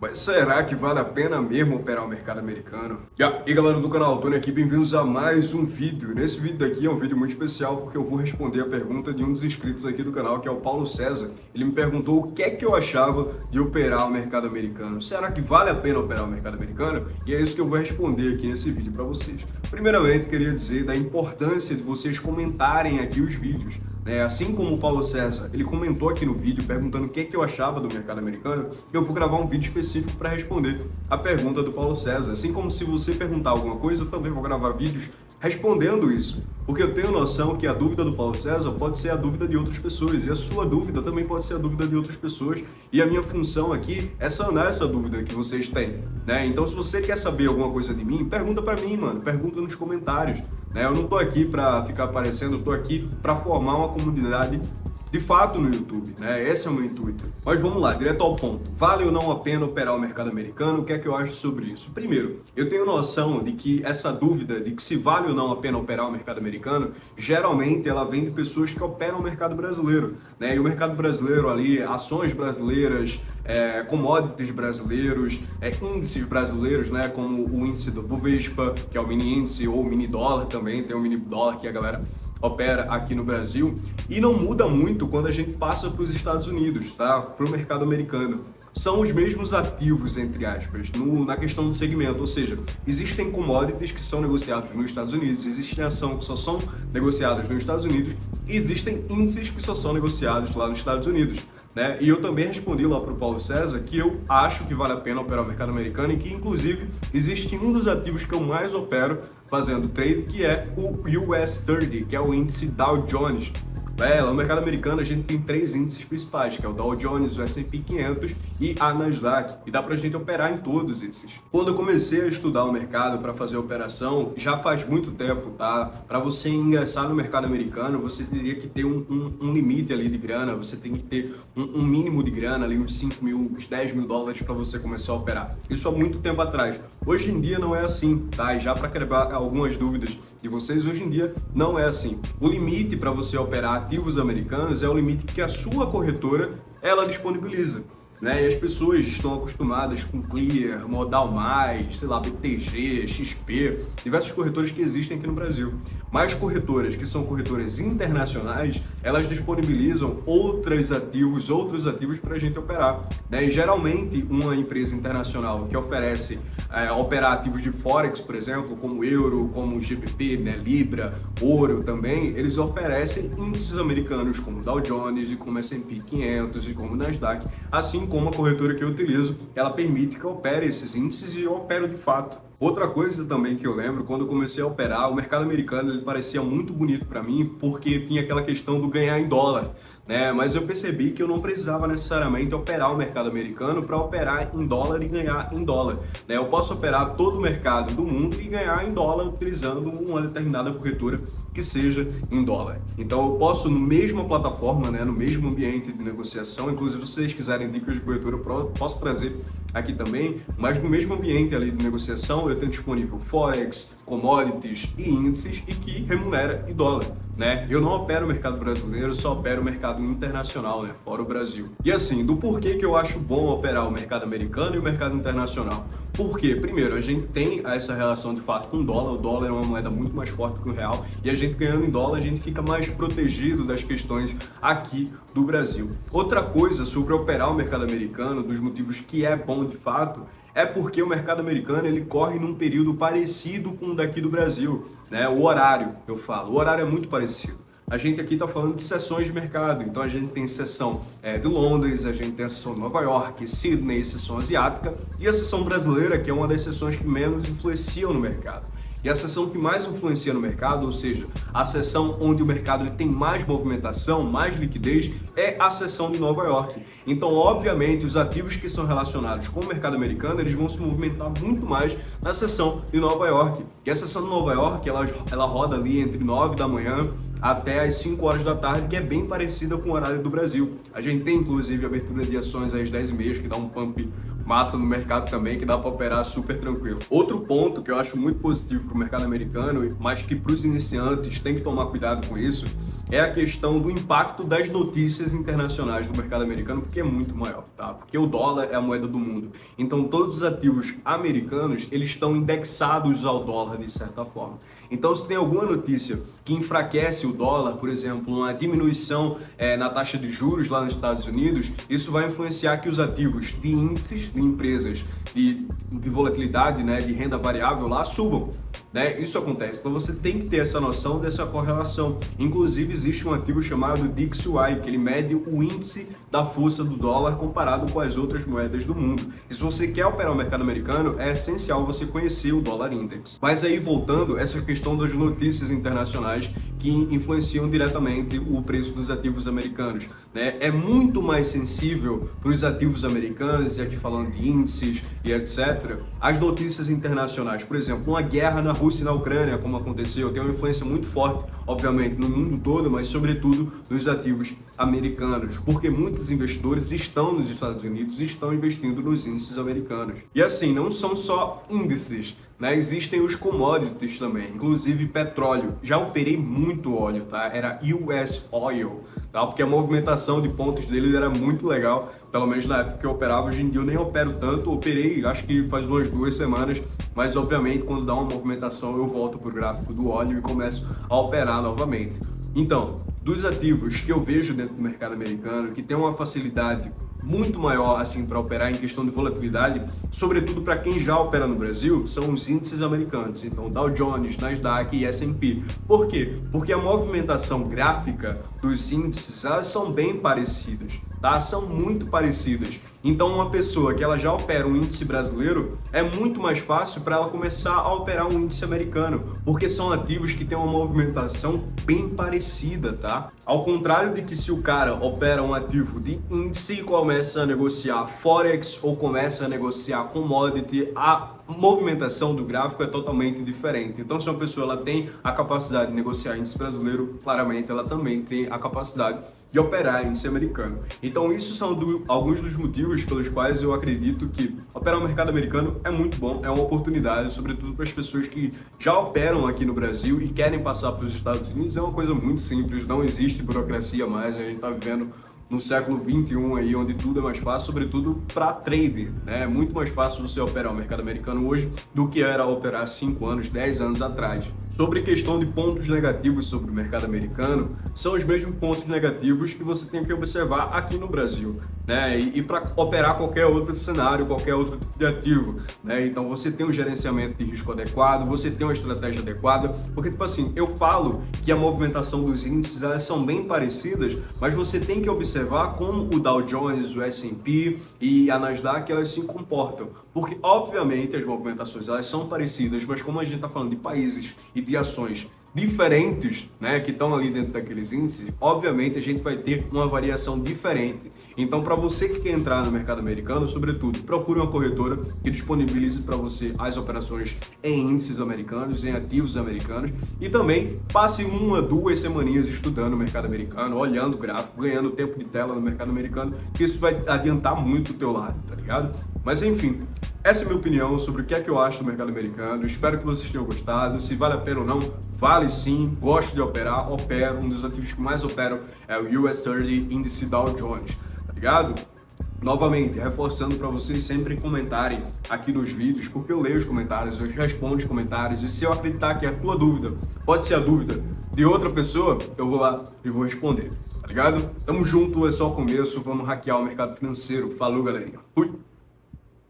Mas será que vale a pena mesmo operar o mercado americano? E aí galera do canal, Tony aqui, bem-vindos a mais um vídeo. Nesse vídeo daqui é um vídeo muito especial porque eu vou responder a pergunta de um dos inscritos aqui do canal, que é o Paulo César. Ele me perguntou o que é que eu achava de operar o mercado americano. Será que vale a pena operar o mercado americano? E é isso que eu vou responder aqui nesse vídeo para vocês. Primeiramente, queria dizer da importância de vocês comentarem aqui os vídeos, né? Assim como o Paulo César, ele comentou aqui no vídeo perguntando o que é que eu achava do mercado americano, eu vou gravar um vídeo específico para responder a pergunta do Paulo César. Assim como se você perguntar alguma coisa, eu também vou gravar vídeos respondendo isso, porque eu tenho noção que a dúvida do Paulo César pode ser a dúvida de outras pessoas e a sua dúvida também pode ser a dúvida de outras pessoas, e a minha função aqui é sanar essa dúvida que vocês têm, né? Então, se você quer saber alguma coisa de mim, pergunta para mim, mano, pergunta nos comentários, né? Eu não tô aqui para ficar aparecendo, eu tô aqui para formar uma comunidade de fato no YouTube, né? Esse é o meu intuito. Mas vamos lá, direto ao ponto. Vale ou não a pena operar o mercado americano? O que é que eu acho sobre isso? Primeiro, eu tenho noção de que essa dúvida de que se vale ou não a pena operar o mercado americano, geralmente ela vem de pessoas que operam o mercado brasileiro, né? E o mercado brasileiro ali, ações brasileiras, commodities brasileiros, índices brasileiros, né? Como o índice do Bovespa, que é o mini índice, ou o mini dólar também, tem o mini dólar que a galera opera aqui no Brasil, e não muda muito quando a gente passa para os Estados Unidos, tá? Para o mercado americano. São os mesmos ativos, entre aspas, na questão do segmento, ou seja, existem commodities que são negociados nos Estados Unidos, existem ações que só são negociadas nos Estados Unidos, e existem índices que só são negociados lá nos Estados Unidos, né? E eu também respondi lá para o Paulo César que eu acho que vale a pena operar o mercado americano e que, inclusive, existe um dos ativos que eu mais opero fazendo trade, que é o US 30, que é o índice Dow Jones. Lá no mercado americano a gente tem três índices principais, que é o Dow Jones, o S&P 500 e a Nasdaq, e dá pra gente operar em todos esses. Quando eu comecei a estudar o mercado para fazer a operação, já faz muito tempo, tá? Para você ingressar no mercado americano, você teria que ter um limite ali de grana, você tem que ter um mínimo de grana ali, uns 5 mil, uns 10 mil dólares para você começar a operar. Isso há muito tempo atrás. Hoje em dia não é assim, tá? E já para quebrar algumas dúvidas de vocês, hoje em dia não é assim. O limite para você operar ativos americanos é o limite que a sua corretora ela disponibiliza, né? E as pessoas estão acostumadas com Clear, Modal Mais, sei lá, BTG, XP, diversas corretoras que existem aqui no Brasil. Mas corretoras que são corretoras internacionais, elas disponibilizam outros ativos para a gente operar, né? E geralmente uma empresa internacional que oferece operar ativos de Forex, por exemplo, como euro, como GBP, né, Libra, ouro também, eles oferecem índices americanos como Dow Jones e como S&P 500 e como Nasdaq, assim como a corretora que eu utilizo, ela permite que eu opere esses índices e eu opero de fato. Outra coisa também que eu lembro, quando eu comecei a operar, o mercado americano ele parecia muito bonito para mim, porque tinha aquela questão do ganhar em dólar, né? Mas eu percebi que eu não precisava necessariamente operar o mercado americano para operar em dólar e ganhar em dólar, né? Eu posso operar todo o mercado do mundo e ganhar em dólar utilizando uma determinada corretora que seja em dólar. Então eu posso, no mesma plataforma, né, no mesmo ambiente de negociação, inclusive se vocês quiserem dicas de corretora, eu posso trazer aqui também, mas no mesmo ambiente ali de negociação eu tenho disponível Forex, commodities e índices e que remunera em dólar, né? Eu não opero o mercado brasileiro, só opero o mercado internacional, né? Fora o Brasil. E assim, do porquê que eu acho bom operar o mercado americano e o mercado internacional? Porque, primeiro, a gente tem essa relação de fato com o dólar é uma moeda muito mais forte que o real, e a gente ganhando em dólar, a gente fica mais protegido das questões aqui do Brasil. Outra coisa sobre operar o mercado americano, dos motivos que é bom de fato, é porque o mercado americano ele corre num período parecido com o daqui do Brasil, né? O horário, eu falo, o horário é muito parecido. A gente aqui está falando de sessões de mercado, então a gente tem sessão de Londres, a gente tem a sessão de Nova York, Sydney, sessão asiática e a sessão brasileira, que é uma das sessões que menos influenciam no mercado. E a sessão que mais influencia no mercado, ou seja, a sessão onde o mercado ele tem mais movimentação, mais liquidez, é a sessão de Nova York. Então, obviamente, os ativos que são relacionados com o mercado americano, eles vão se movimentar muito mais na sessão de Nova York. E a sessão de Nova York, ela roda ali entre 9 da manhã até às 5 horas da tarde, que é bem parecida com o horário do Brasil. A gente tem, inclusive, abertura de ações às 10h30, que dá um pump massa no mercado também, que dá para operar super tranquilo. Outro ponto que eu acho muito positivo para o mercado americano, mas que para os iniciantes tem que tomar cuidado com isso, é a questão do impacto das notícias internacionais do mercado americano, porque é muito maior, tá? Porque o dólar é a moeda do mundo. Então, todos os ativos americanos, eles estão indexados ao dólar de certa forma. Então, se tem alguma notícia que enfraquece o dólar, por exemplo, uma diminuição na taxa de juros lá nos Estados Unidos, isso vai influenciar que os ativos de índices de empresas de volatilidade, né, de renda variável lá subam. Né? Isso acontece, então você tem que ter essa noção dessa correlação. Inclusive existe um ativo chamado DXY, que ele mede o índice da força do dólar comparado com as outras moedas do mundo. E se você quer operar o mercado americano, é essencial você conhecer o dólar index. Mas aí voltando, essa questão das notícias internacionais que influenciam diretamente o preço dos ativos americanos. Né? É muito mais sensível para os ativos americanos, e aqui falando de índices e etc., as notícias internacionais. Por exemplo, uma guerra na Rússia e na Ucrânia, como aconteceu, tem uma influência muito forte, obviamente, no mundo todo, mas sobretudo nos ativos americanos, porque muitos investidores estão nos Estados Unidos e estão investindo nos índices americanos. E assim, não são só índices, né? Existem os commodities também, inclusive petróleo. Já operei muito óleo, tá? Era US Oil, tá? Porque a movimentação de pontos dele era muito legal, pelo menos na época que eu operava. Hoje em dia eu nem opero tanto, operei acho que faz umas 2 semanas, mas obviamente quando dá uma movimentação eu volto para o gráfico do óleo e começo a operar novamente. Então, dos ativos que eu vejo dentro do mercado americano, que tem uma facilidade muito maior assim para operar em questão de volatilidade, sobretudo para quem já opera no Brasil, são os índices americanos. Então, Dow Jones, Nasdaq e S&P. Por quê? Porque a movimentação gráfica dos índices, elas são bem parecidas, tá? São muito parecidas. Então, uma pessoa que ela já opera um índice brasileiro, é muito mais fácil para ela começar a operar um índice americano, porque são ativos que têm uma movimentação bem parecida, tá? Ao contrário de que se o cara opera um ativo de índice e começa a negociar Forex ou começa a negociar commodity, a movimentação do gráfico é totalmente diferente. Então, se uma pessoa ela tem a capacidade de negociar índice brasileiro, claramente ela também tem a capacidade de operar índice americano. Então, isso são alguns dos motivos pelos quais eu acredito que operar o mercado americano é muito bom, é uma oportunidade, sobretudo para as pessoas que já operam aqui no Brasil e querem passar para os Estados Unidos. É uma coisa muito simples, não existe burocracia mais, a gente está vivendo no século 21 aí, onde tudo é mais fácil, sobretudo para trade, né? É muito mais fácil você operar o mercado americano hoje do que era operar 5 anos, 10 anos atrás. Sobre questão de pontos negativos sobre o mercado americano, são os mesmos pontos negativos que você tem que observar aqui no Brasil, né? E para operar qualquer outro cenário, qualquer outro tipo de ativo, né? Então você tem um gerenciamento de risco adequado, você tem uma estratégia adequada, porque tipo assim, eu falo que a movimentação dos índices, elas são bem parecidas, mas você tem que observar como o Dow Jones, o S&P e a Nasdaq elas se comportam, porque obviamente as movimentações elas são parecidas, mas como a gente está falando de países e de ações diferentes, né, que estão ali dentro daqueles índices, obviamente a gente vai ter uma variação diferente. Então, para você que quer entrar no mercado americano, sobretudo, procure uma corretora que disponibilize para você as operações em índices americanos, em ativos americanos, e também passe 1 a 2 semaninhas estudando o mercado americano, olhando o gráfico, ganhando tempo de tela no mercado americano, que isso vai adiantar muito o teu lado, tá ligado? Mas enfim, essa é a minha opinião sobre o que é que eu acho do mercado americano. Espero que vocês tenham gostado. Se vale a pena ou não, vale sim. Gosto de operar, opero. Um dos ativos que mais operam é o US 30 Índice Dow Jones, tá ligado? Novamente, reforçando para vocês sempre comentarem aqui nos vídeos, porque eu leio os comentários, eu respondo os comentários, e se eu acreditar que a tua dúvida pode ser a dúvida de outra pessoa, eu vou lá e vou responder, tá ligado? Tamo junto, é só o começo, vamos hackear o mercado financeiro. Falou, galerinha. Fui!